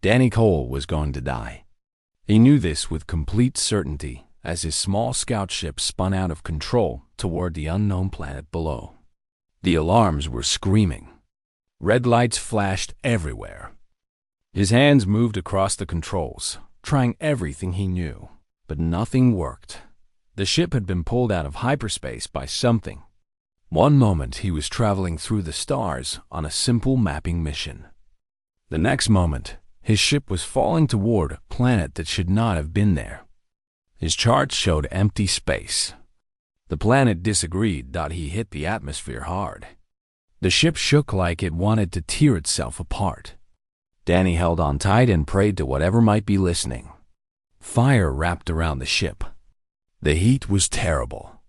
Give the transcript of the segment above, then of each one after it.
Danny Cole was going to die. He knew this with complete certainty as his small scout ship spun out of control toward the unknown planet below. The alarms were screaming. Red lights flashed everywhere. His hands moved across the controls, trying everything he knew, but nothing worked. The ship had been pulled out of hyperspace by something. One moment he was traveling through the stars on a simple mapping mission. The next moment, his ship was falling toward a planet that should not have been there. His charts showed empty space. The planet disagreed. He hit the atmosphere hard. The ship shook like it wanted to tear itself apart. Danny held on tight and prayed to whatever might be listening. Fire wrapped around the ship. The heat was terrible.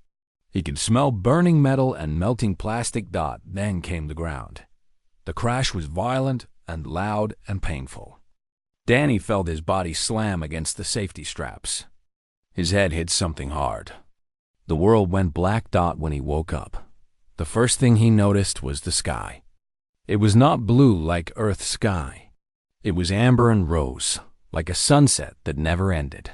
He could smell burning metal and melting plastic. Then came the ground. The crash was violent and loud and painful. Danny felt his body slam against the safety straps. His head hit something hard. The world went black. When he woke up, the first thing he noticed was the sky. It was not blue like Earth's sky. It was amber and rose, like a sunset that never ended.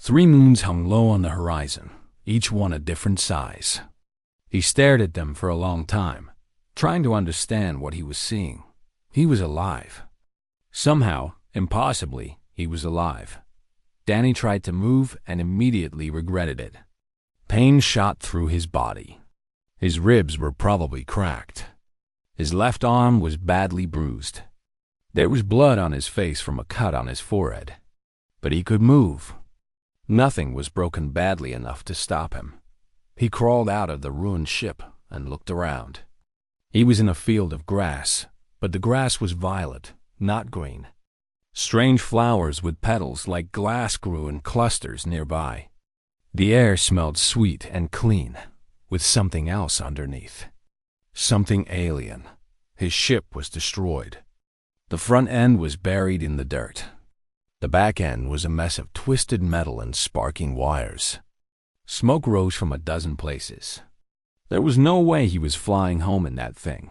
3 moons hung low on the horizon, each one a different size. He stared at them for a long time, trying to understand what he was seeing. He was alive. Somehow, impossibly, he was alive. Danny tried to move and immediately regretted it. Pain shot through his body. His ribs were probably cracked. His left arm was badly bruised. There was blood on his face from a cut on his forehead. But he could move. Nothing was broken badly enough to stop him. He crawled out of the ruined ship and looked around. He was in a field of grass, but the grass was violet, not green. Strange flowers with petals like glass grew in clusters nearby. The air smelled sweet and clean, with something else underneath. Something alien. His ship was destroyed. The front end was buried in the dirt. The back end was a mess of twisted metal and sparking wires. Smoke rose from a dozen places. There was no way he was flying home in that thing.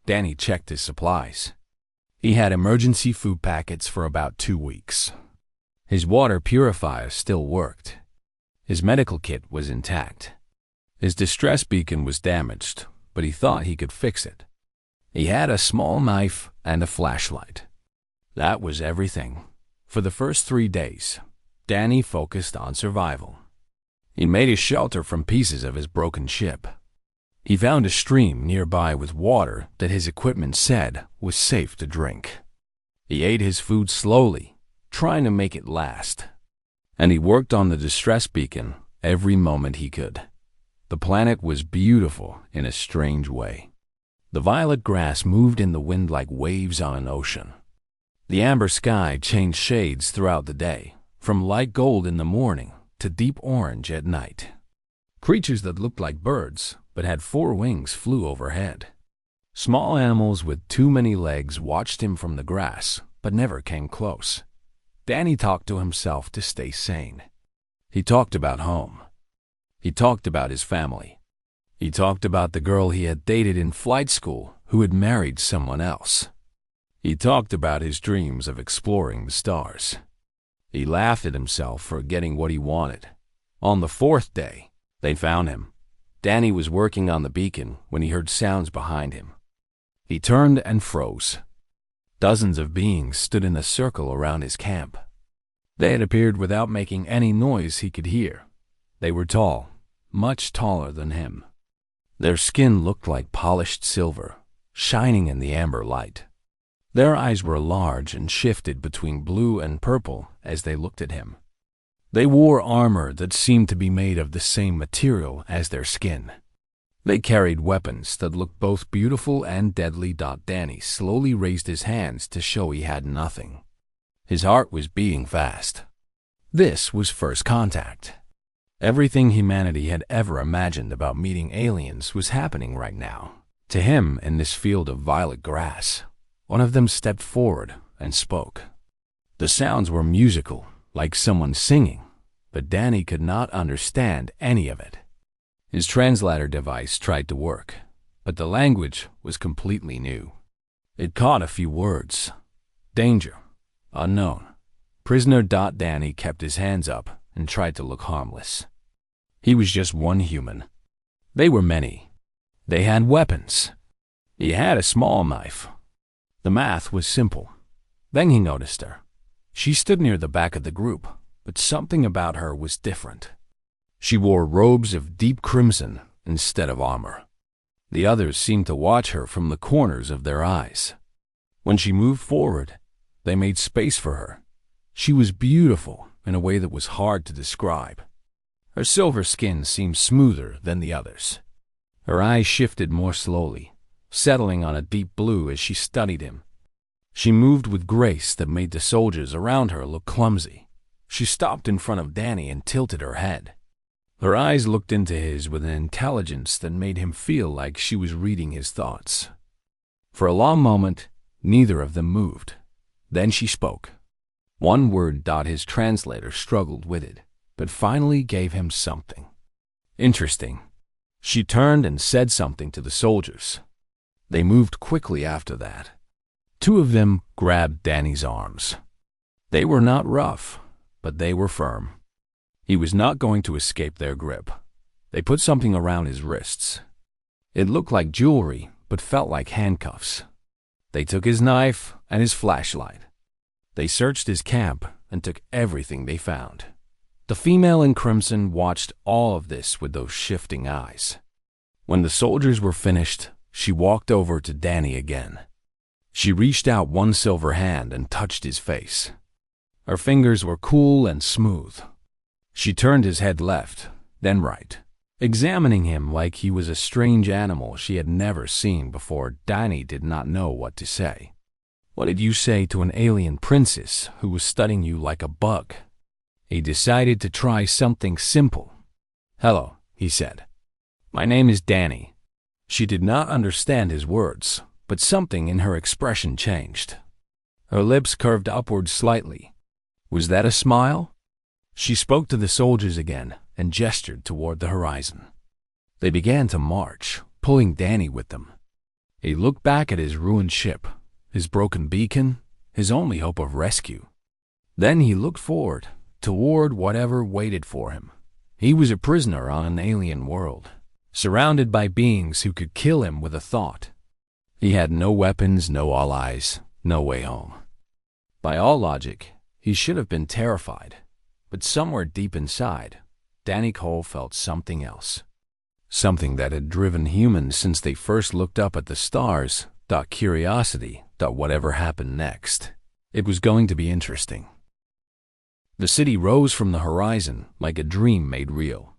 Danny checked his supplies. He had emergency food packets for about 2 weeks. His water purifier still worked. His medical kit was intact. His distress beacon was damaged, but he thought he could fix it. He had a small knife and a flashlight. That was everything. For the first 3 days, Danny focused on survival. He made a shelter from pieces of his broken ship. He found a stream nearby with water that his equipment said was safe to drink. He ate his food slowly, trying to make it last. And he worked on the distress beacon every moment he could. The planet was beautiful in a strange way. The violet grass moved in the wind like waves on an ocean. The amber sky changed shades throughout the day, from light gold in the morning to deep orange at night. Creatures that looked like birds but had 4 wings flew overhead. Small animals with too many legs watched him from the grass but never came close. Danny talked to himself to stay sane. He talked about home. He talked about his family. He talked about the girl he had dated in flight school who had married someone else. He talked about his dreams of exploring the stars. He laughed at himself for getting what he wanted. On the 4th day, they found him. Danny was working on the beacon when he heard sounds behind him. He turned and froze. Dozens of beings stood in a circle around his camp. They had appeared without making any noise he could hear. They were tall, much taller than him. Their skin looked like polished silver, shining in the amber light. Their eyes were large and shifted between blue and purple as they looked at him. They wore armor that seemed to be made of the same material as their skin. They carried weapons that looked both beautiful and deadly. Danny slowly raised his hands to show he had nothing. His heart was beating fast. This was first contact. Everything humanity had ever imagined about meeting aliens was happening right now. To him, in this field of violet grass, one of them stepped forward and spoke. The sounds were musical, like someone singing, but Danny could not understand any of it. His translator device tried to work, but the language was completely new. It caught a few words. Danger, Unknown. Prisoner. Danny kept his hands up and tried to look harmless. He was just one human. They were many. They had weapons. He had a small knife. The math was simple. Then he noticed her. She stood near the back of the group, but something about her was different. She wore robes of deep crimson instead of armor. The others seemed to watch her from the corners of their eyes. When she moved forward, they made space for her. She was beautiful in a way that was hard to describe. Her silver skin seemed smoother than the others. Her eyes shifted more slowly, settling on a deep blue as she studied him. She moved with grace that made the soldiers around her look clumsy. She stopped in front of Danny and tilted her head. Her eyes looked into his with an intelligence that made him feel like she was reading his thoughts. For a long moment, neither of them moved. Then she spoke. One word. His translator struggled with it, but finally gave him something. Interesting. She turned and said something to the soldiers. They moved quickly after that. Two of them grabbed Danny's arms. They were not rough, but they were firm. He was not going to escape their grip. They put something around his wrists. It looked like jewelry, but felt like handcuffs. They took his knife and his flashlight. They searched his camp and took everything they found. The female in crimson watched all of this with those shifting eyes. When the soldiers were finished, she walked over to Danny again. She reached out one silver hand and touched his face. Her fingers were cool and smooth. She turned his head left, then right, examining him like he was a strange animal she had never seen before. Danny did not know what to say. What did you say to an alien princess who was studying you like a bug? He decided to try something simple. Hello, he said. My name is Danny. She did not understand his words, but something in her expression changed. Her lips curved upward slightly. Was that a smile? She spoke to the soldiers again and gestured toward the horizon. They began to march, pulling Danny with them. He looked back at his ruined ship, his broken beacon, his only hope of rescue. Then he looked forward, toward whatever waited for him. He was a prisoner on an alien world, surrounded by beings who could kill him with a thought. He had no weapons, no allies, no way home. By all logic, he should have been terrified. But somewhere deep inside, Danny Cole felt something else. Something that had driven humans since they first looked up at the stars. Curiosity. Whatever happened next. It was going to be interesting. The city rose from the horizon like a dream made real.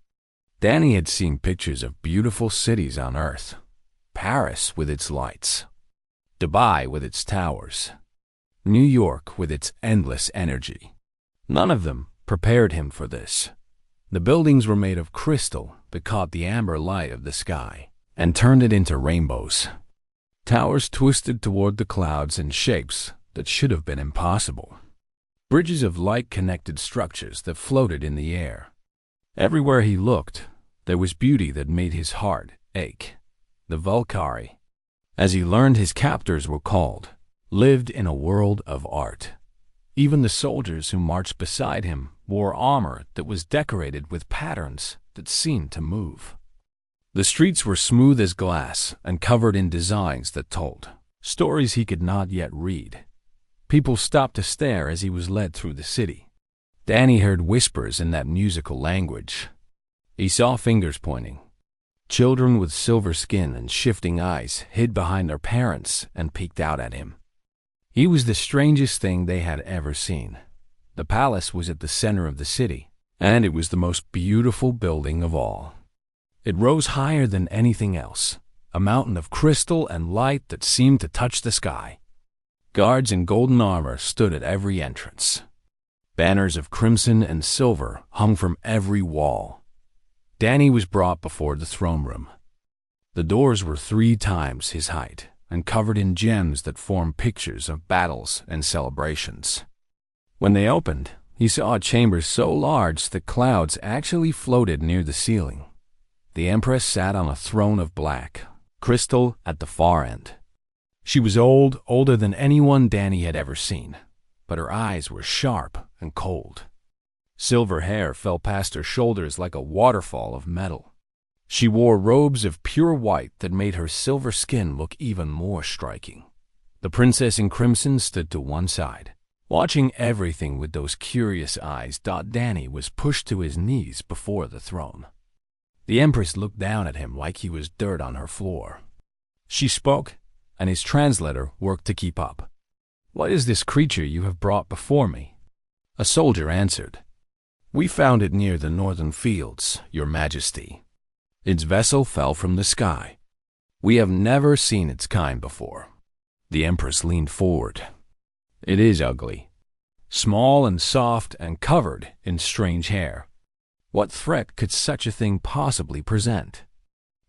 Danny had seen pictures of beautiful cities on Earth. Paris with its lights. Dubai with its towers. New York with its endless energy. None of them prepared him for this. The buildings were made of crystal that caught the amber light of the sky and turned it into rainbows. Towers twisted toward the clouds in shapes that should have been impossible. Bridges of light-connected structures that floated in the air. Everywhere he looked, there was beauty that made his heart ache. The Valkyrie, as he learned his captors were called, lived in a world of art. Even the soldiers who marched beside him wore armor that was decorated with patterns that seemed to move. The streets were smooth as glass and covered in designs that told stories he could not yet read. People stopped to stare as he was led through the city. Danny heard whispers in that musical language. He saw fingers pointing. Children with silver skin and shifting eyes hid behind their parents and peeked out at him. He was the strangest thing they had ever seen. The palace was at the center of the city, and it was the most beautiful building of all. It rose higher than anything else, a mountain of crystal and light that seemed to touch the sky. Guards in golden armor stood at every entrance. Banners of crimson and silver hung from every wall. Danny was brought before the throne room. The doors were 3 times his height and covered in gems that formed pictures of battles and celebrations. When they opened, he saw a chamber so large that clouds actually floated near the ceiling. The Empress sat on a throne of black, crystal at the far end. She was old, older than anyone Danny had ever seen. but her eyes were sharp and cold. Silver hair fell past her shoulders like a waterfall of metal. She wore robes of pure white that made her silver skin look even more striking. The princess in crimson stood to one side, watching everything with those curious eyes. Danny was pushed to his knees before the throne. The Empress looked down at him like he was dirt on her floor. She spoke, and his translator worked to keep up. "What is this creature you have brought before me?" A soldier answered, "We found it near the northern fields, Your Majesty. Its vessel fell from the sky. We have never seen its kind before." The Empress leaned forward. "It is ugly, small and soft and covered in strange hair. What threat could such a thing possibly present?"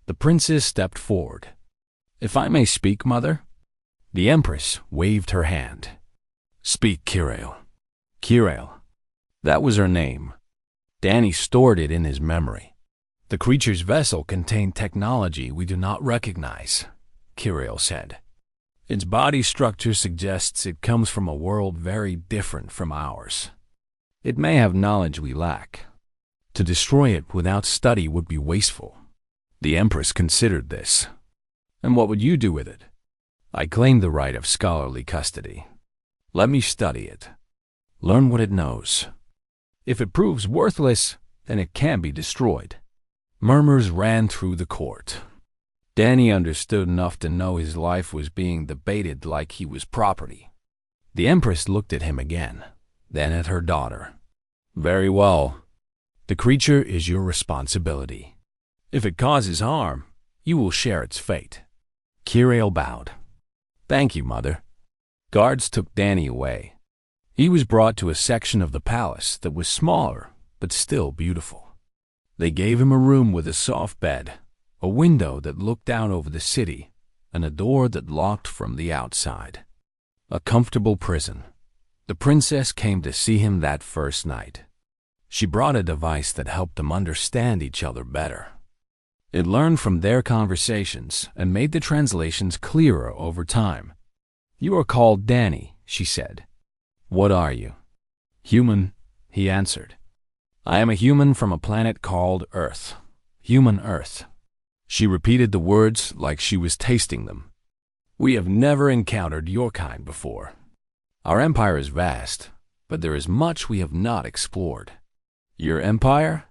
The princess stepped forward. "If I may speak, Mother?" The Empress waved her hand. "Speak, Kirail." Kirail. That was her name. Danny stored it in his memory. "The creature's vessel contained technology we do not recognize," Kirail said. "Its body structure suggests it comes from a world very different from ours. It may have knowledge we lack. To destroy it without study would be wasteful." The Empress considered this. "And what would you do with it?" "I claim the right of scholarly custody. Let me study it. Learn what it knows. If it proves worthless, then it can be destroyed." Murmurs ran through the court. Danny understood enough to know his life was being debated like he was property. The Empress looked at him again, then at her daughter. "Very well. The creature is your responsibility. If it causes harm, you will share its fate." Kirail bowed. "Thank you, Mother." Guards took Danny away. He was brought to a section of the palace that was smaller but still beautiful. They gave him a room with a soft bed, a window that looked down over the city, and a door that locked from the outside. A comfortable prison. The princess came to see him that first night. She brought a device that helped them understand each other better. It learned from their conversations and made the translations clearer over time. "You are called Danny," she said. "What are you?" "Human," he answered. "I am a human from a planet called Earth. Human Earth." She repeated the words like she was tasting them. "We have never encountered your kind before. Our empire is vast, but there is much we have not explored." "Your empire?"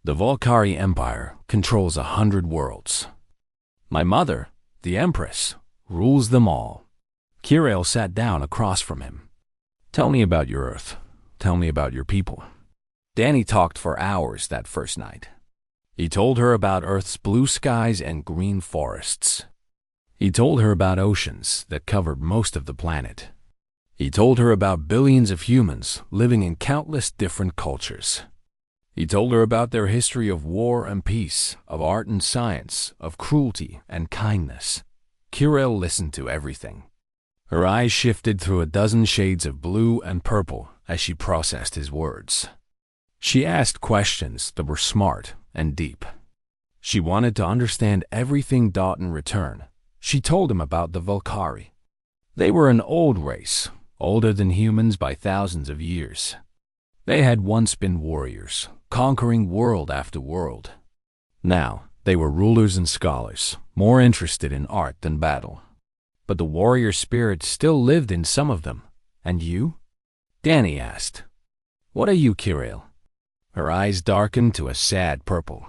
"The Volcari Empire controls 100 worlds. My mother, the Empress, rules them all." Kirail sat down across from him. "Tell me about your Earth. Tell me about your people." Danny talked for hours that first night. He told her about Earth's blue skies and green forests. He told her about oceans that covered most of the planet. He told her about billions of humans living in countless different cultures. He told her about their history of war and peace, of art and science, of cruelty and kindness. Kirail listened to everything. Her eyes shifted through a dozen shades of blue and purple as she processed his words. She asked questions that were smart and deep. She wanted to understand everything. In return, she told him about the Volcari. They were an old race, older than humans by thousands of years. They had once been warriors, conquering world after world. Now, they were rulers and scholars, more interested in art than battle. But the warrior spirit still lived in some of them. "And you?" Danny asked. "What are you, Kirail?" Her eyes darkened to a sad purple.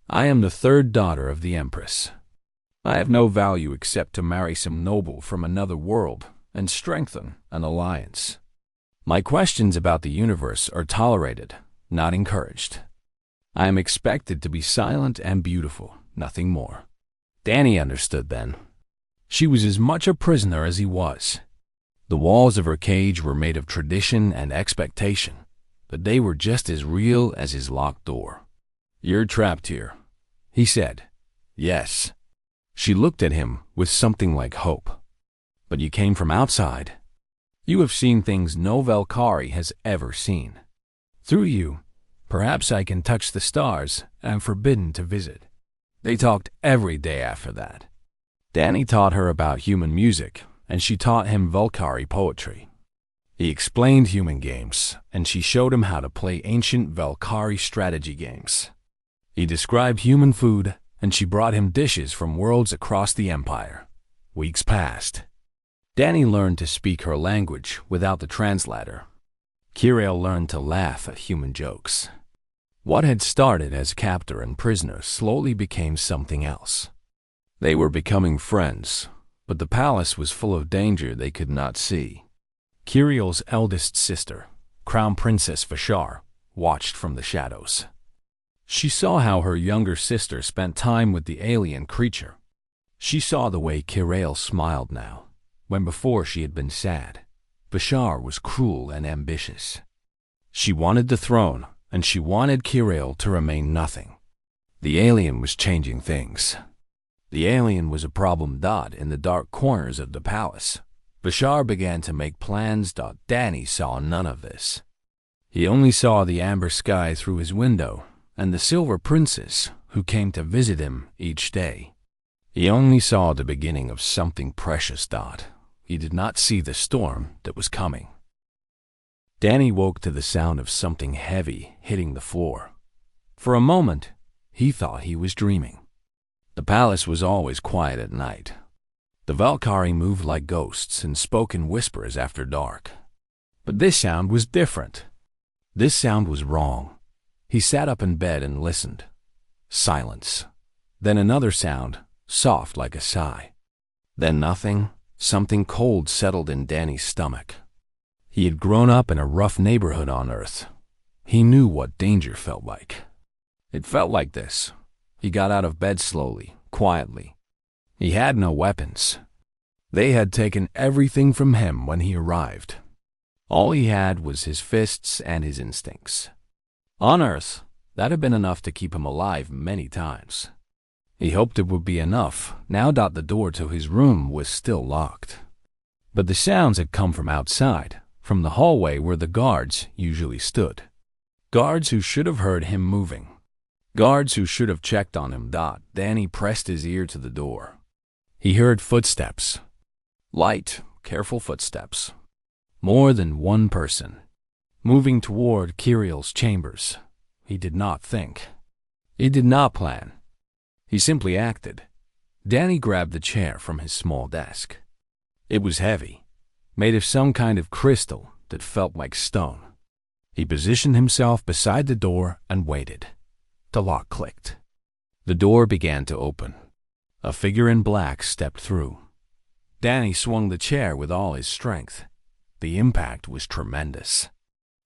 "I am the third daughter of the Empress. I have no value except to marry some noble from another world and strengthen an alliance. My questions about the universe are tolerated, not encouraged. I am expected to be silent and beautiful, nothing more." Danny understood then. She was as much a prisoner as he was. The walls of her cage were made of tradition and expectation, but they were just as real as his locked door. "You're trapped here," he said. "Yes." She looked at him with something like hope. "But you came from outside. You have seen things no Volcari has ever seen. Through you, perhaps I can touch the stars I'm forbidden to visit." They talked every day after that. Danny taught her about human music, and she taught him Volcari poetry. He explained human games, and she showed him how to play ancient Valkyrie strategy games. He described human food, and she brought him dishes from worlds across the empire. Weeks passed. Danny learned to speak her language without the translator. Kirill learned to laugh at human jokes. What had started as captor and prisoner slowly became something else. They were becoming friends, but the palace was full of danger they could not see. Kirill's eldest sister, Crown Princess Vashar, watched from the shadows. She saw how her younger sister spent time with the alien creature. She saw the way Kirill smiled now, when before she had been sad. Vashar was cruel and ambitious. She wanted the throne, and she wanted Kirill to remain nothing. The alien was changing things. The alien was a problem dot in the dark corners of the palace. Vashar began to make plans. Danny saw none of this. He only saw the amber sky through his window and the silver princess who came to visit him each day. He only saw the beginning of something precious. He did not see the storm that was coming. Danny woke to the sound of something heavy hitting the floor. For a moment, he thought he was dreaming. The palace was always quiet at night. The Valkyrie moved like ghosts and spoke in whispers after dark. But this sound was different. This sound was wrong. He sat up in bed and listened. Silence. Then another sound, soft like a sigh. Then nothing. Something cold settled in Danny's stomach. He had grown up in a rough neighborhood on Earth. He knew what danger felt like. It felt like this. He got out of bed slowly, quietly. He had no weapons. They had taken everything from him when he arrived. All he had was his fists and his instincts. On Earth, that had been enough to keep him alive many times. He hoped it would be enough now that the door to his room was still locked. But the sounds had come from outside, from the hallway where the guards usually stood. Guards who should have heard him moving. Guards who should have checked on him. Danny pressed his ear to the door. He heard footsteps. Light, careful footsteps. More than one person. Moving toward Kirill's chambers. He did not think. He did not plan. He simply acted. Danny grabbed the chair from his small desk. It was heavy, made of some kind of crystal that felt like stone. He positioned himself beside the door and waited. The lock clicked. The door began to open. A figure in black stepped through. Danny swung the chair with all his strength. The impact was tremendous.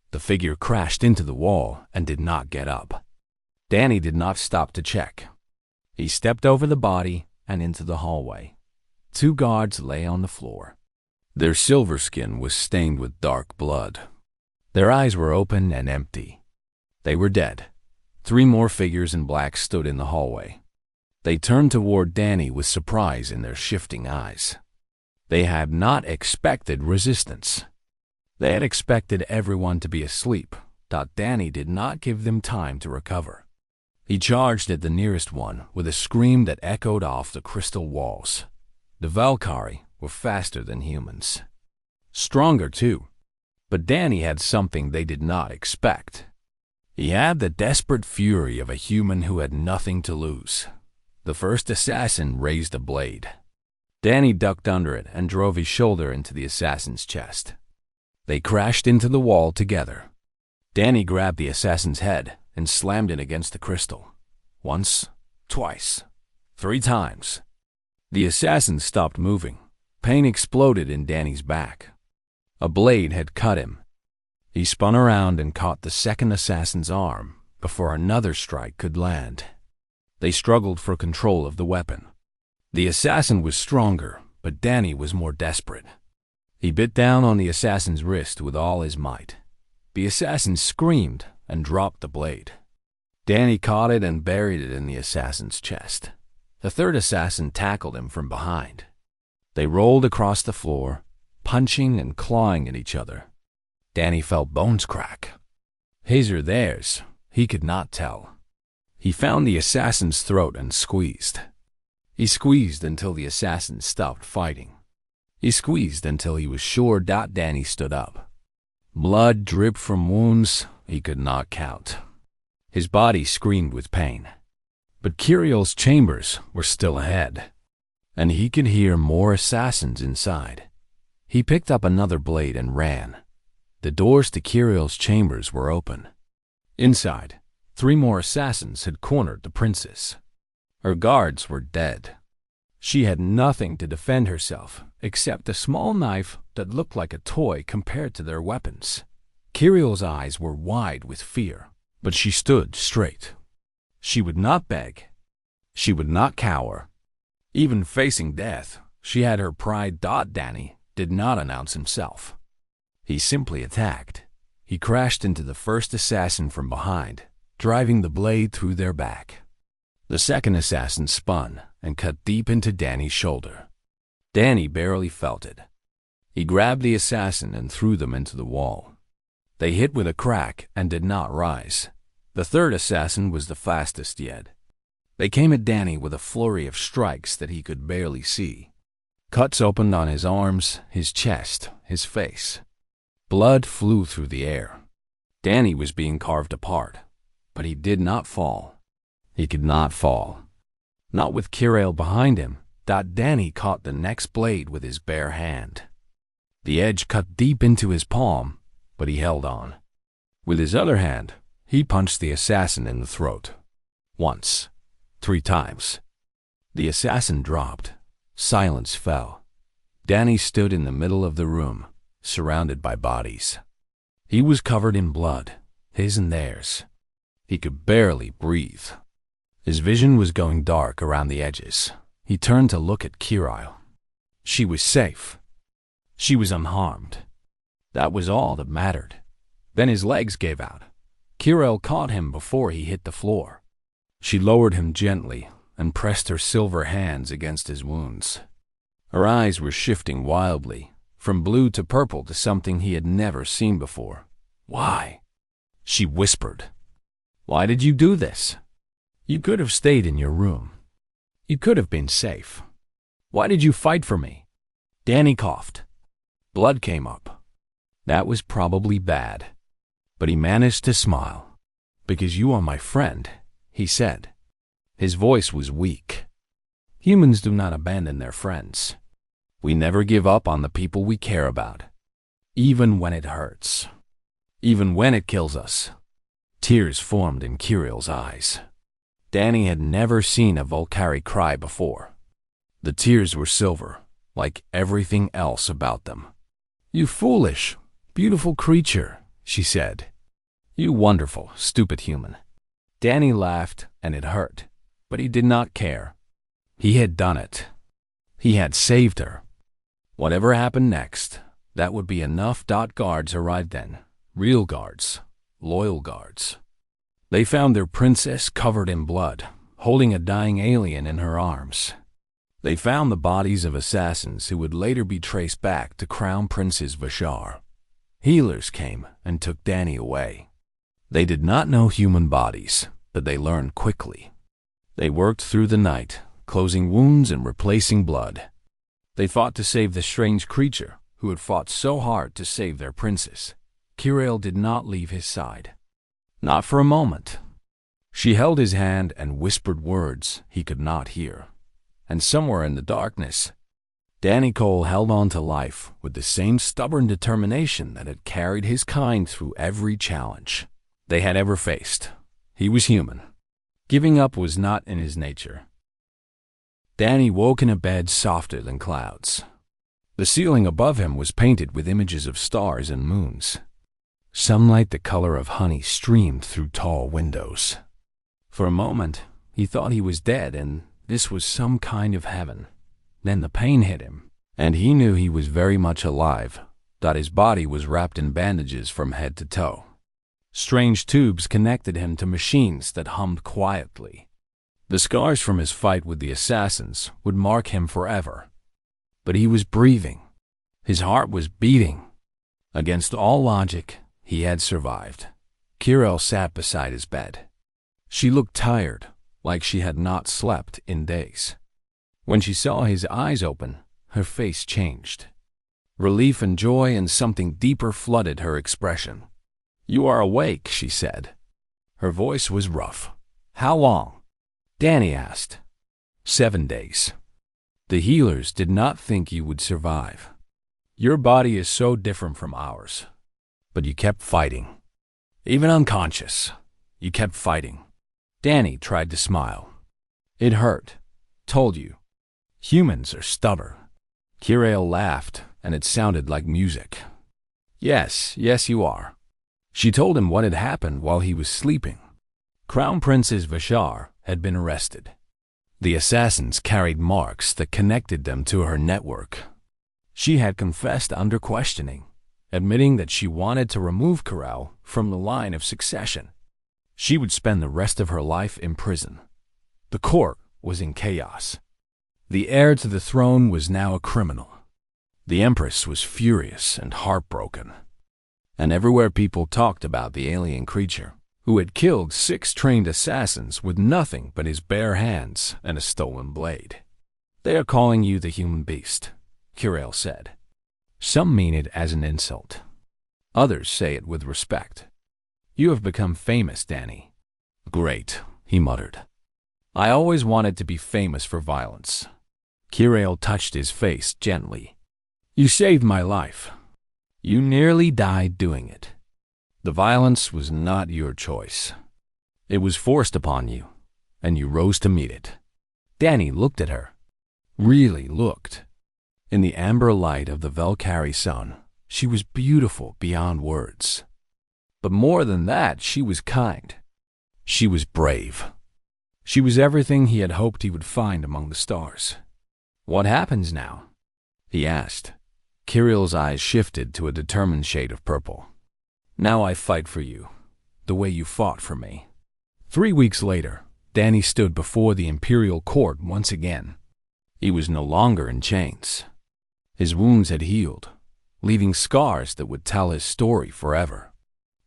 The figure crashed into the wall and did not get up. Danny did not stop to check. He stepped over the body and into the hallway. Two guards lay on the floor. Their silver skin was stained with dark blood. Their eyes were open and empty. They were dead. Three more figures in black stood in the hallway. They turned toward Danny with surprise in their shifting eyes. They had not expected resistance. They had expected everyone to be asleep. Danny did not give them time to recover. He charged at the nearest one with a scream that echoed off the crystal walls. The Valkyrie were faster than humans. Stronger, too. But Danny had something they did not expect. He had the desperate fury of a human who had nothing to lose. The first assassin raised a blade. Danny ducked under it and drove his shoulder into the assassin's chest. They crashed into the wall together. Danny grabbed the assassin's head and slammed it against the crystal. Once, twice, 3 times. The assassin stopped moving. Pain exploded in Danny's back. A blade had cut him. He spun around and caught the second assassin's arm before another strike could land. They struggled for control of the weapon. The assassin was stronger, but Danny was more desperate. He bit down on the assassin's wrist with all his might. The assassin screamed and dropped the blade. Danny caught it and buried it in the assassin's chest. The third assassin tackled him from behind. They rolled across the floor, punching and clawing at each other. Danny felt bones crack. His or theirs, he could not tell. He found the assassin's throat and squeezed. He squeezed until the assassin stopped fighting. He squeezed until he was sure Danny stood up. Blood dripped from wounds he could not count. His body screamed with pain. But Kiriel's chambers were still ahead, and he could hear more assassins inside. He picked up another blade and ran. The doors to Kiriel's chambers were open. Inside, 3 more assassins had cornered the princess. Her guards were dead. She had nothing to defend herself except a small knife that looked like a toy compared to their weapons. Kiriel's eyes were wide with fear, but she stood straight. She would not beg. She would not cower. Even facing death, she had her pride. Danny did not announce himself. He simply attacked. He crashed into the first assassin from behind, driving the blade through their back. The second assassin spun and cut deep into Danny's shoulder. Danny barely felt it. He grabbed the assassin and threw them into the wall. They hit with a crack and did not rise. The third assassin was the fastest yet. They came at Danny with a flurry of strikes that he could barely see. Cuts opened on his arms, his chest, his face. Blood flew through the air. Danny was being carved apart, but he did not fall. He could not fall. Not with Kiriel behind him. Danny caught the next blade with his bare hand. The edge cut deep into his palm, but he held on. With his other hand, he punched the assassin in the throat. Once, 3 times. The assassin dropped. Silence fell. Danny stood in the middle of the room, surrounded by bodies. He was covered in blood, his and theirs. He could barely breathe. His vision was going dark around the edges. He turned to look at Kiriel. She was safe. She was unharmed. That was all that mattered. Then his legs gave out. Kiriel caught him before he hit the floor. She lowered him gently and pressed her silver hands against his wounds. Her eyes were shifting wildly, from blue to purple to something he had never seen before. Why? She whispered. Why did you do this? You could have stayed in your room. You could have been safe. Why did you fight for me? Danny coughed. Blood came up. That was probably bad. But he managed to smile. Because you are my friend, he said. His voice was weak. Humans do not abandon their friends. We never give up on the people we care about. Even when it hurts. Even when it kills us. Tears formed in Kiriel's eyes. Danny had never seen a Volcari cry before. The tears were silver, like everything else about them. You foolish, beautiful creature, she said. You wonderful, stupid human. Danny laughed, and it hurt, but he did not care. He had done it. He had saved her. Whatever happened next, that would be enough. Guards arrived then. Real guards. Loyal guards. They found their princess covered in blood, holding a dying alien in her arms. They found the bodies of assassins who would later be traced back to Crown Princess Vashar. Healers came and took Danny away. They did not know human bodies, but they learned quickly. They worked through the night, closing wounds and replacing blood. They fought to save the strange creature who had fought so hard to save their princess. Kiriel did not leave his side. Not for a moment. She held his hand and whispered words he could not hear. And somewhere in the darkness, Danny Cole held on to life with the same stubborn determination that had carried his kind through every challenge they had ever faced. He was human. Giving up was not in his nature. Danny woke in a bed softer than clouds. The ceiling above him was painted with images of stars and moons. Sunlight the color of honey streamed through tall windows. For a moment, he thought he was dead and this was some kind of heaven. Then the pain hit him, and he knew he was very much alive, that his body was wrapped in bandages from head to toe. Strange tubes connected him to machines that hummed quietly. The scars from his fight with the assassins would mark him forever. But he was breathing. His heart was beating. Against all logic, he had survived. Kiriel sat beside his bed. She looked tired, like she had not slept in days. When she saw his eyes open, her face changed. Relief and joy and something deeper flooded her expression. "You are awake," she said. Her voice was rough. "How long?" Danny asked. 7 days. "The healers did not think you would survive. Your body is so different from ours. But you kept fighting. Even unconscious, you kept fighting." Danny tried to smile. "It hurt. Told you. Humans are stubborn." Kirill laughed, and it sounded like music. Yes, you are." She told him what had happened while he was sleeping. Crown Princess Vashar had been arrested. The assassins carried marks that connected them to her network. She had confessed under questioning, admitting that she wanted to remove Kirill from the line of succession. She would spend the rest of her life in prison. The court was in chaos. The heir to the throne was now a criminal. The Empress was furious and heartbroken. And everywhere people talked about the alien creature who had killed 6 trained assassins with nothing but his bare hands and a stolen blade. "They are calling you the human beast," Kirill said. "Some mean it as an insult. Others say it with respect. You have become famous, Danny." "Great," he muttered. "I always wanted to be famous for violence." Kirill touched his face gently. "You saved my life. You nearly died doing it. The violence was not your choice. It was forced upon you, and you rose to meet it." Danny looked at her. Really looked. In the amber light of the Valkyrie sun, she was beautiful beyond words. But more than that, she was kind. She was brave. She was everything he had hoped he would find among the stars. "What happens now?" he asked. Kirill's eyes shifted to a determined shade of purple. "Now I fight for you, the way you fought for me." 3 weeks later, Danny stood before the imperial court once again. He was no longer in chains. His wounds had healed, leaving scars that would tell his story forever.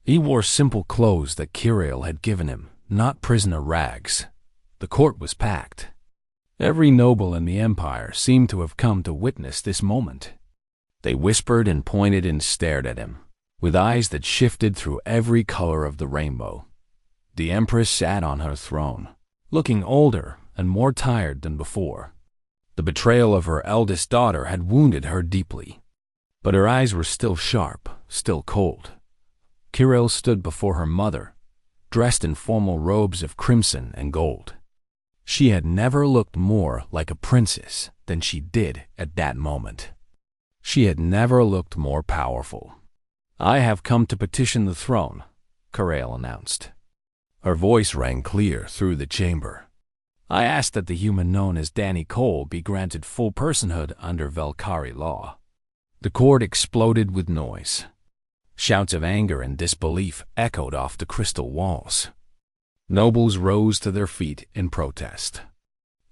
He wore simple clothes that Kirill had given him, not prisoner rags. The court was packed. Every noble in the empire seemed to have come to witness this moment. They whispered and pointed and stared at him, with eyes that shifted through every color of the rainbow. The Empress sat on her throne, looking older and more tired than before. The betrayal of her eldest daughter had wounded her deeply, but her eyes were still sharp, still cold. Kirill stood before her mother, dressed in formal robes of crimson and gold. She had never looked more like a princess than she did at that moment. She had never looked more powerful. "I have come to petition the throne," Kirill announced. Her voice rang clear through the chamber. "I ask that the human known as Danny Cole be granted full personhood under Valkyrie law." The court exploded with noise. Shouts of anger and disbelief echoed off the crystal walls. Nobles rose to their feet in protest.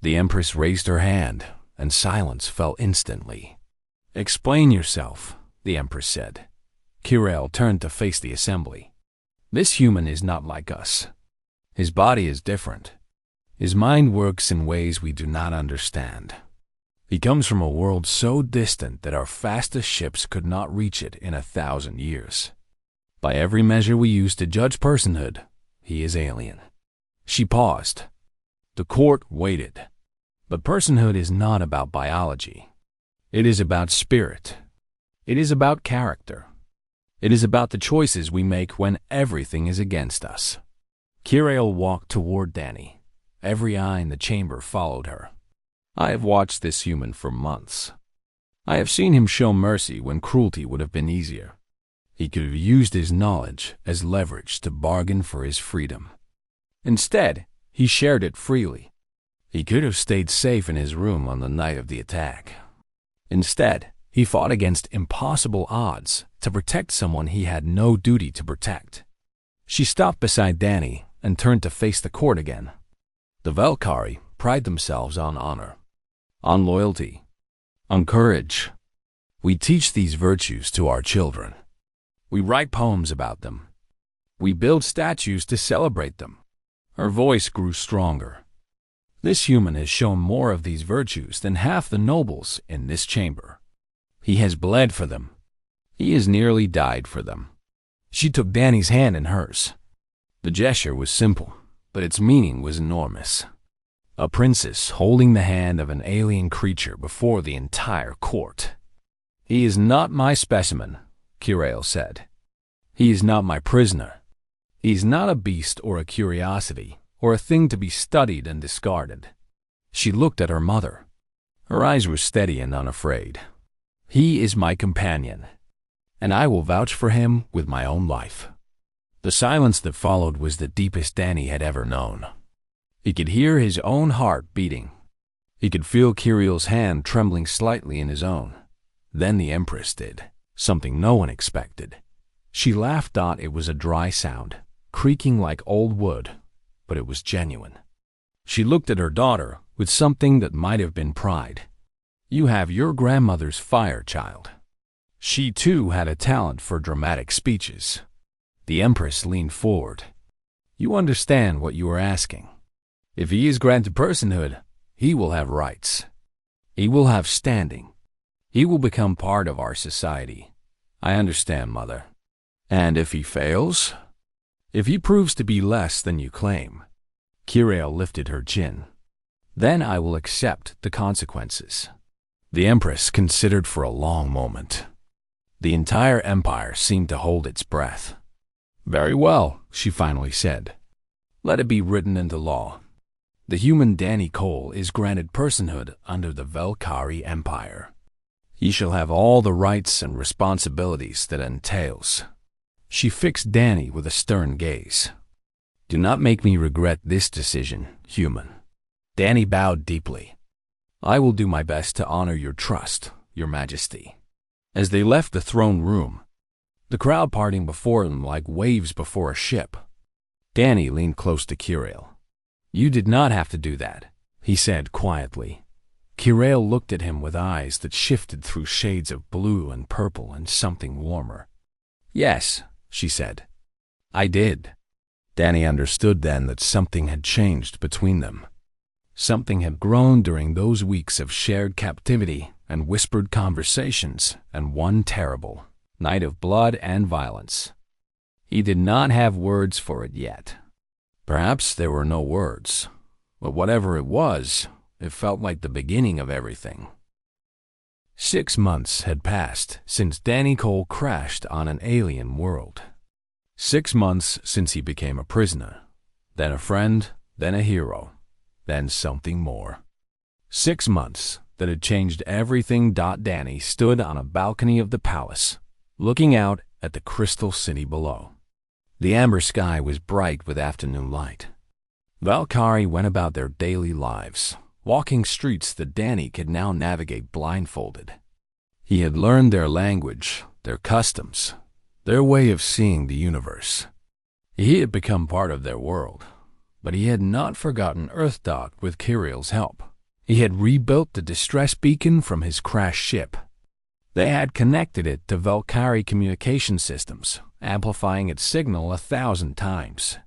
The Empress raised her hand, and silence fell instantly. "Explain yourself," the Empress said. Kirill turned to face the assembly. "This human is not like us. His body is different. His mind works in ways we do not understand. He comes from a world so distant that our fastest ships could not reach it in 1,000 years. By every measure we use to judge personhood, he is alien." She paused. The court waited. But personhood is not about biology. It is about spirit. It is about character. It is about the choices we make when everything is against us. Kirill walked toward Danny. Every eye in the chamber followed her. "I have watched this human for months. I have seen him show mercy when cruelty would have been easier. He could have used his knowledge as leverage to bargain for his freedom. Instead, he shared it freely. He could have stayed safe in his room on the night of the attack. Instead, he fought against impossible odds to protect someone he had no duty to protect." She stopped beside Danny and turned to face the court again. "The Valkyrie pride themselves on honor, on loyalty, on courage. We teach these virtues to our children. We write poems about them. We build statues to celebrate them." Her voice grew stronger. "This human has shown more of these virtues than half the nobles in this chamber. He has bled for them. He has nearly died for them. She took Danny's hand in hers. The gesture was simple, but its meaning was enormous. A princess holding the hand of an alien creature before the entire court. He is not my specimen, Kirail said. He is not my prisoner. He is not a beast or a curiosity, or a thing to be studied and discarded. She looked at her mother. Her eyes were steady and unafraid. He is my companion, and I will vouch for him with my own life. The silence that followed was the deepest Danny had ever known. He could hear his own heart beating. He could feel Kiriel's hand trembling slightly in his own. Then the Empress did, something no one expected. She laughed. It was a dry sound, creaking like old wood, but it was genuine. She looked at her daughter with something that might have been pride. You have your grandmother's fire, child. She too had a talent for dramatic speeches. The Empress leaned forward. You understand what you are asking. If he is granted personhood, he will have rights. He will have standing. He will become part of our society. I understand, Mother. And if he fails? If he proves to be less than you claim? Kirail lifted her chin. Then I will accept the consequences. The Empress considered for a long moment. The entire empire seemed to hold its breath. Very well, she finally said. Let it be written into law. The human Danny Cole is granted personhood under the Velkari Empire. He shall have all the rights and responsibilities that entails. She fixed Danny with a stern gaze. Do not make me regret this decision, human. Danny bowed deeply. I will do my best to honor your trust, Your Majesty. As they left the throne room, the crowd parting before them like waves before a ship, Danny leaned close to Kirail. You did not have to do that, he said quietly. Kirail looked at him with eyes that shifted through shades of blue and purple and something warmer. Yes, she said. I did. Danny understood then that something had changed between them. Something had grown during those weeks of shared captivity and whispered conversations and one terrible night of blood and violence. He did not have words for it yet. Perhaps there were no words, but whatever it was, it felt like the beginning of everything. 6 months had passed since Danny Cole crashed on an alien world. 6 months since he became a prisoner, then a friend, then a hero, then something more. 6 months that had changed everything. Danny stood on a balcony of the palace, looking out at the crystal city below. The amber sky was bright with afternoon light. Velkari went about their daily lives, walking streets that Danny could now navigate blindfolded. He had learned their language, their customs, their way of seeing the universe. He had become part of their world, but he had not forgotten Earth. With Kiriel's help, he had rebuilt the distress beacon from his crashed ship. They had connected it to Velkari communication systems, amplifying its signal 1,000 times.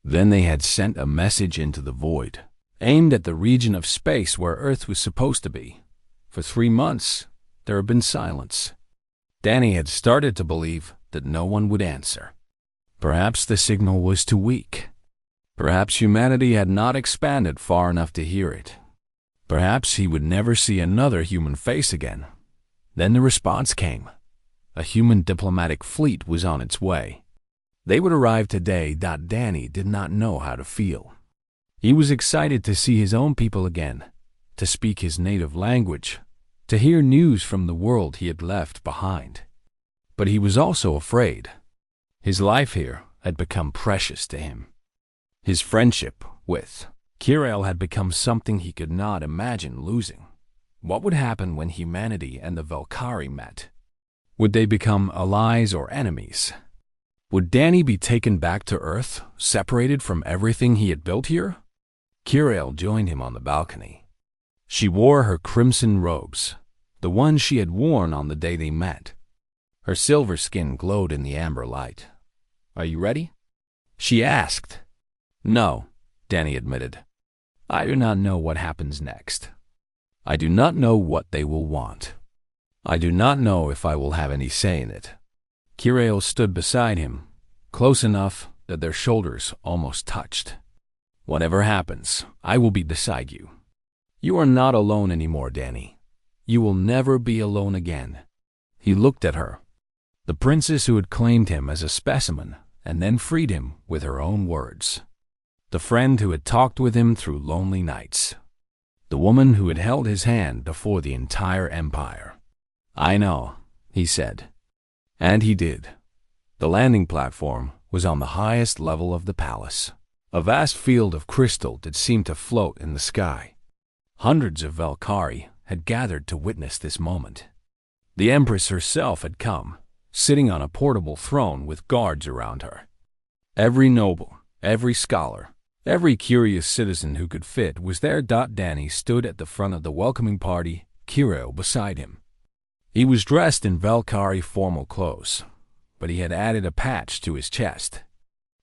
Then they had sent a message into the void, aimed at the region of space where Earth was supposed to be. For 3 months, there had been silence. Danny had started to believe that no one would answer. Perhaps the signal was too weak. Perhaps humanity had not expanded far enough to hear it. Perhaps he would never see another human face again. Then the response came. A human diplomatic fleet was on its way. They would arrive today. Danny did not know how to feel. He was excited to see his own people again, to speak his native language, to hear news from the world he had left behind. But he was also afraid. His life here had become precious to him. His friendship with Kirail had become something he could not imagine losing. What would happen when humanity and the Velkari met? Would they become allies or enemies? Would Danny be taken back to Earth, separated from everything he had built here? Kirail joined him on the balcony. She wore her crimson robes, the ones she had worn on the day they met. Her silver skin glowed in the amber light. Are you ready? She asked. No, Danny admitted. I do not know what happens next. I do not know what they will want. I do not know if I will have any say in it. Kirill stood beside him, close enough that their shoulders almost touched. Whatever happens, I will be beside you. You are not alone anymore, Danny. You will never be alone again. He looked at her, the princess who had claimed him as a specimen and then freed him with her own words. The friend who had talked with him through lonely nights. The woman who had held his hand before the entire empire. I know, he said. And he did. The landing platform was on the highest level of the palace. A vast field of crystal that seemed to float in the sky. Hundreds of Valkyrie had gathered to witness this moment. The Empress herself had come, sitting on a portable throne with guards around her. Every noble, every scholar, every curious citizen who could fit was there. Danny stood at the front of the welcoming party, Kirill beside him. He was dressed in Valkyrie formal clothes, but he had added a patch to his chest.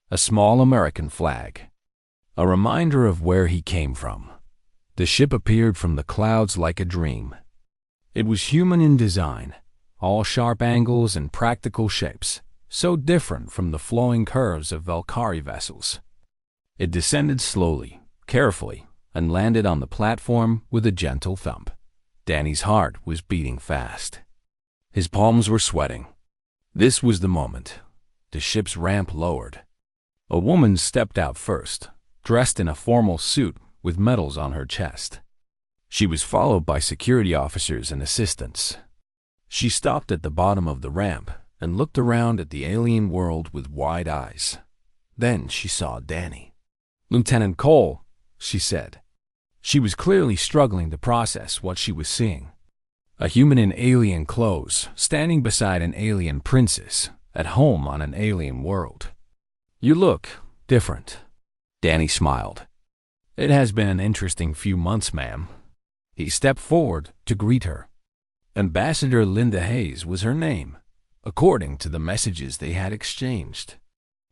A small American flag. A reminder of where he came from. The ship appeared from the clouds like a dream. It was human in design, all sharp angles and practical shapes, so different from the flowing curves of Valkyrie vessels. It descended slowly, carefully, and landed on the platform with a gentle thump. Danny's heart was beating fast. His palms were sweating. This was the moment. The ship's ramp lowered. A woman stepped out first, dressed in a formal suit with medals on her chest. She was followed by security officers and assistants. She stopped at the bottom of the ramp and looked around at the alien world with wide eyes. Then she saw Danny. "Lieutenant Cole," she said. She was clearly struggling to process what she was seeing. A human in alien clothes, standing beside an alien princess, at home on an alien world. "You look different." Danny smiled. "It has been an interesting few months, ma'am." He stepped forward to greet her. Ambassador Linda Hayes was her name, according to the messages they had exchanged.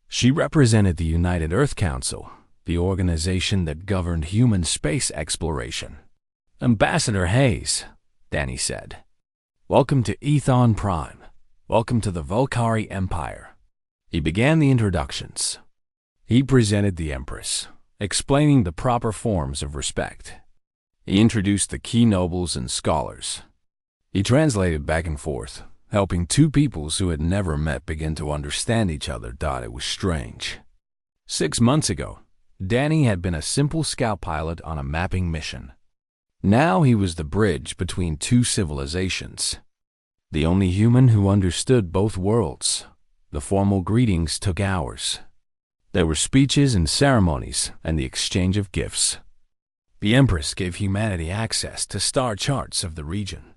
She represented the United Earth Council, the organization that governed human space exploration. "Ambassador Hayes," Danny said. "Welcome to Ethon Prime. Welcome to the Valkyrie Empire." He began the introductions. He presented the Empress, explaining the proper forms of respect. He introduced the key nobles and scholars. He translated back and forth, helping two peoples who had never met begin to understand each other. It was strange. 6 months ago, Danny had been a simple scout pilot on a mapping mission. Now he was the bridge between two civilizations. The only human who understood both worlds. The formal greetings took hours. There were speeches and ceremonies and the exchange of gifts. The Empress gave humanity access to star charts of the region.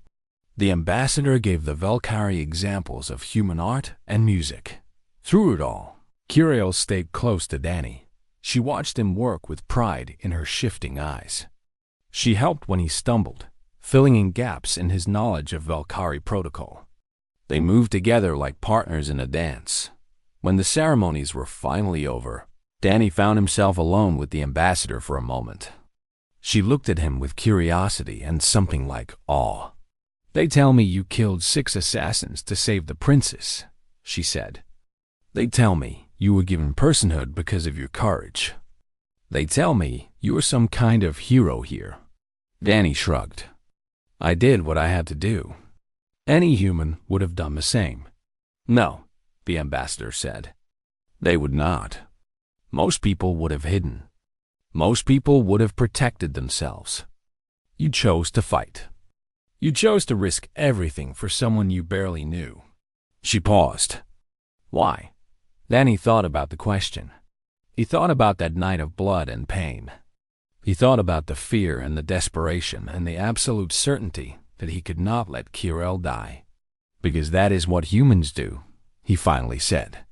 The ambassador gave the Valkyrie examples of human art and music. Through it all, Kirill stayed close to Danny. She watched him work with pride in her shifting eyes. She helped when he stumbled, filling in gaps in his knowledge of Valkyrie protocol. They moved together like partners in a dance. When the ceremonies were finally over, Danny found himself alone with the ambassador for a moment. She looked at him with curiosity and something like awe. "They tell me you killed 6 assassins to save the princess," she said. "They tell me you were given personhood because of your courage. They tell me you are some kind of hero here." Danny shrugged. "I did what I had to do. Any human would have done the same." "No," the ambassador said. "They would not. Most people would have hidden. Most people would have protected themselves. You chose to fight. You chose to risk everything for someone you barely knew." She paused. "Why?" Danny thought about the question. He thought about that night of blood and pain. He thought about the fear and the desperation and the absolute certainty that he could not let Kirill die. "Because that is what humans do," he finally said.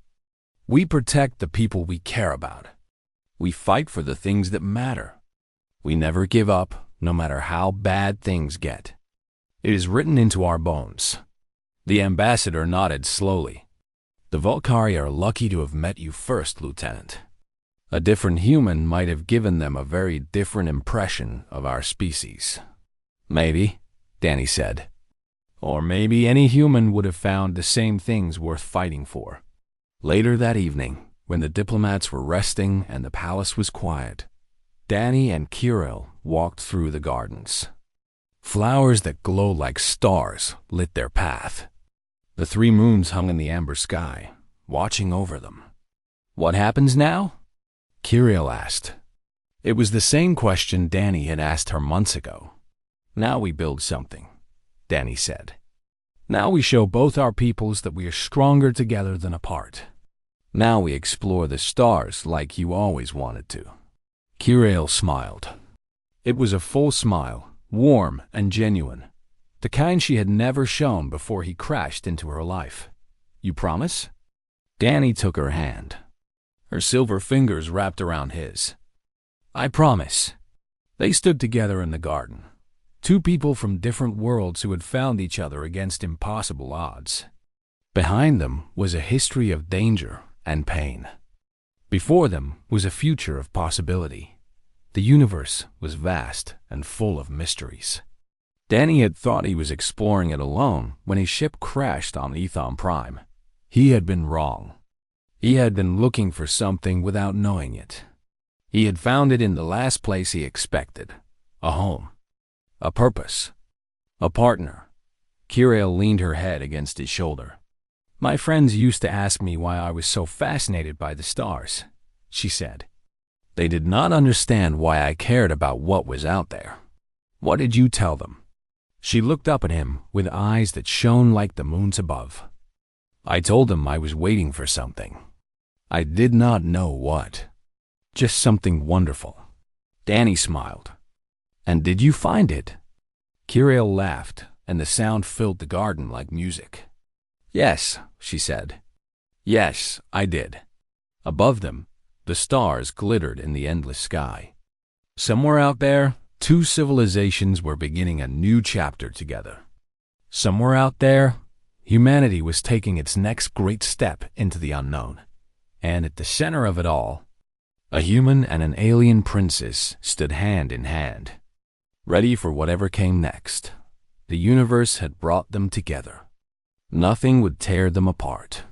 "We protect the people we care about. We fight for the things that matter. We never give up, no matter how bad things get. It is written into our bones." The ambassador nodded slowly. "The Valkyrie are lucky to have met you first, Lieutenant. A different human might have given them a very different impression of our species." "Maybe," Danny said. Or maybe any human would have found the same things worth fighting for. Later that evening, when the diplomats were resting and the palace was quiet, Danny and Kirill walked through the gardens. Flowers that glowed like stars lit their path. The 3 moons hung in the amber sky, watching over them. "What happens now?" Kirill asked. It was the same question Danny had asked her months ago. "Now we build something," Danny said. "Now we show both our peoples that we are stronger together than apart. Now we explore the stars like you always wanted to." Kirill smiled. It was a full smile, warm and genuine, the kind she had never shown before he crashed into her life. "You promise?" Danny took her hand. Her silver fingers wrapped around his. "I promise." They stood together in the garden, 2 people from different worlds who had found each other against impossible odds. Behind them was a history of danger and pain. Before them was a future of possibility. The universe was vast and full of mysteries. Danny had thought he was exploring it alone when his ship crashed on Ethon Prime. He had been wrong. He had been looking for something without knowing it. He had found it in the last place he expected: a home, a purpose, a partner. Kirill leaned her head against his shoulder. "My friends used to ask me why I was so fascinated by the stars," she said. "They did not understand why I cared about what was out there." "What did you tell them?" She looked up at him with eyes that shone like the moons above. "I told them I was waiting for something. I did not know what. Just something wonderful." Danny smiled. "And did you find it?" Kirill laughed, and the sound filled the garden like music. "Yes," she said. "Yes, I did." Above them, the stars glittered in the endless sky. Somewhere out there, 2 civilizations were beginning a new chapter together. Somewhere out there, humanity was taking its next great step into the unknown. And at the center of it all, a human and an alien princess stood hand in hand, ready for whatever came next. The universe had brought them together. Nothing would tear them apart.